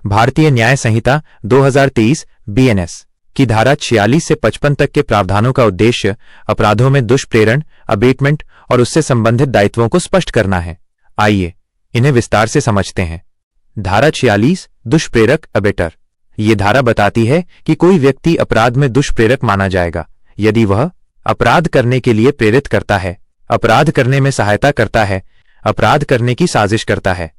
भारतीय न्याय संहिता 2023 बीएनएस की धारा 46 से 55 तक के प्रावधानों का उद्देश्य अपराधों में दुष्प्रेरण, अबेटमेंट और उससे संबंधित दायित्वों को स्पष्ट करना है। आइए इन्हें विस्तार से समझते हैं। धारा 46 दुष्प्रेरक अबेटर। ये धारा बताती है कि कोई व्यक्ति अपराध में दुष्प्रेरक माना जाएगा यदि वह अपराध करने के लिए प्रेरित करता है, अपराध करने में सहायता करता है, अपराध करने की साजिश करता है।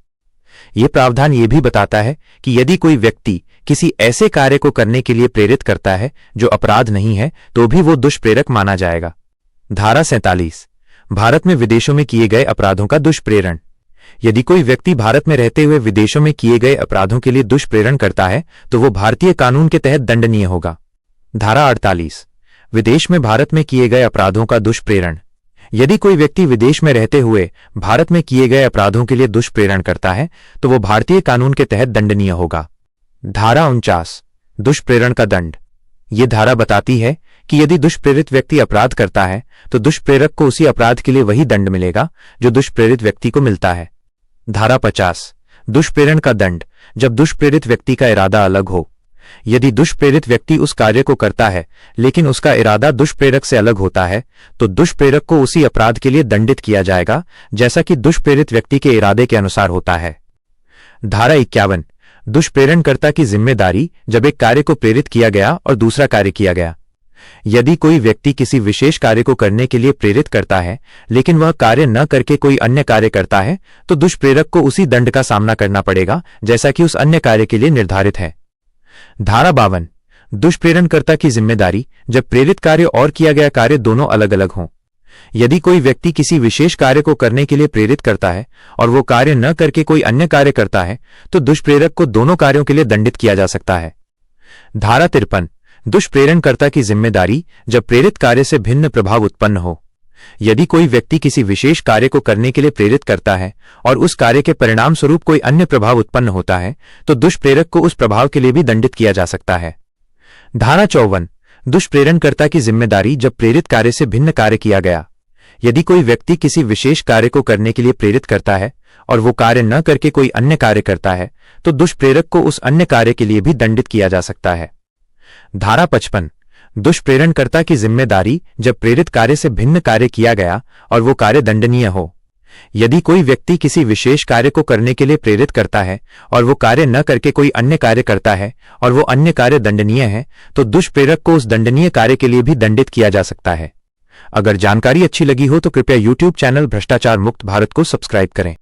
यह प्रावधान यह भी बताता है कि यदि कोई व्यक्ति किसी ऐसे कार्य को करने के लिए प्रेरित करता है जो अपराध नहीं है तो भी वो दुष्प्रेरक माना जाएगा। धारा 47 भारत में विदेशों में किए गए अपराधों का दुष्प्रेरण। यदि कोई व्यक्ति भारत में रहते हुए विदेशों में किए गए अपराधों के लिए दुष्प्रेरण करता है तो वो भारतीय कानून के तहत दंडनीय होगा। धारा 48 विदेश में भारत में किए गए अपराधों का दुष्प्रेरण। यदि कोई व्यक्ति विदेश में रहते हुए भारत में किए गए अपराधों के लिए दुष्प्रेरण करता है तो वो भारतीय कानून के तहत दंडनीय होगा। धारा 49 दुष्प्रेरण का दंड। ये धारा बताती है कि यदि दुष्प्रेरित व्यक्ति अपराध करता है तो दुष्प्रेरक को उसी अपराध के लिए वही दंड मिलेगा जो दुष्प्रेरित व्यक्ति को मिलता है। धारा 50 दुष्प्रेरण का दंड। जब दुष्प्रेरित व्यक्ति का इरादा अलग हो। यदि दुष्प्रेरित व्यक्ति उस कार्य को करता है लेकिन उसका इरादा दुष्प्रेरक से अलग होता है तो दुष्प्रेरक को उसी अपराध के लिए दंडित किया जाएगा जैसा कि दुष्प्रेरित व्यक्ति के इरादे के अनुसार होता है। धारा 51 दुष्प्रेरणकर्ता की जिम्मेदारी। जब एक कार्य को प्रेरित किया गया और दूसरा कार्य किया गया। यदि कोई व्यक्ति किसी विशेष कार्य को करने के लिए प्रेरित करता है लेकिन वह कार्य न करके कोई अन्य कार्य करता है तो दुष्प्रेरक को उसी दंड का सामना करना पड़ेगा जैसा कि उस अन्य कार्य के लिए निर्धारित है। धारा 52 दुष्प्रेरणकर्ता की जिम्मेदारी। जब प्रेरित कार्य और किया गया कार्य दोनों अलग अलग हों। यदि कोई व्यक्ति किसी विशेष कार्य को करने के लिए प्रेरित करता है और वो कार्य न करके कोई अन्य कार्य करता है तो दुष्प्रेरक को दोनों कार्यों के लिए दंडित किया जा सकता है। धारा 53 दुष्प्रेरणकर्ता की जिम्मेदारी। जब प्रेरित कार्य से भिन्न प्रभाव उत्पन्न हो। यदि कोई व्यक्ति किसी विशेष कार्य को करने के लिए प्रेरित करता है और उस कार्य के परिणाम स्वरूप कोई अन्य प्रभाव उत्पन्न होता है तो दुष्प्रेरक को उस प्रभाव के लिए भी दंडित किया जा सकता है। धारा 54 दुष्प्रेरणकर्ता की जिम्मेदारी। जब प्रेरित कार्य से भिन्न कार्य किया गया। यदि कोई व्यक्ति किसी विशेष कार्य को करने के लिए प्रेरित करता है और वो कार्य न करके कोई अन्य कार्य करता है तो दुष्प्रेरक को उस अन्य कार्य के लिए भी दंडित किया जा सकता है। धारा 55 दुष्प्रेरणकर्ता की जिम्मेदारी। जब प्रेरित कार्य से भिन्न कार्य किया गया और वो कार्य दंडनीय हो। यदि कोई व्यक्ति किसी विशेष कार्य को करने के लिए प्रेरित करता है और वो कार्य न करके कोई अन्य कार्य करता है और वो अन्य कार्य दंडनीय है तो दुष्प्रेरक को उस दंडनीय कार्य के लिए भी दंडित किया जा सकता है। अगर जानकारी अच्छी लगी हो तो कृपया YouTube चैनल भ्रष्टाचार मुक्त भारत को सब्सक्राइब करें।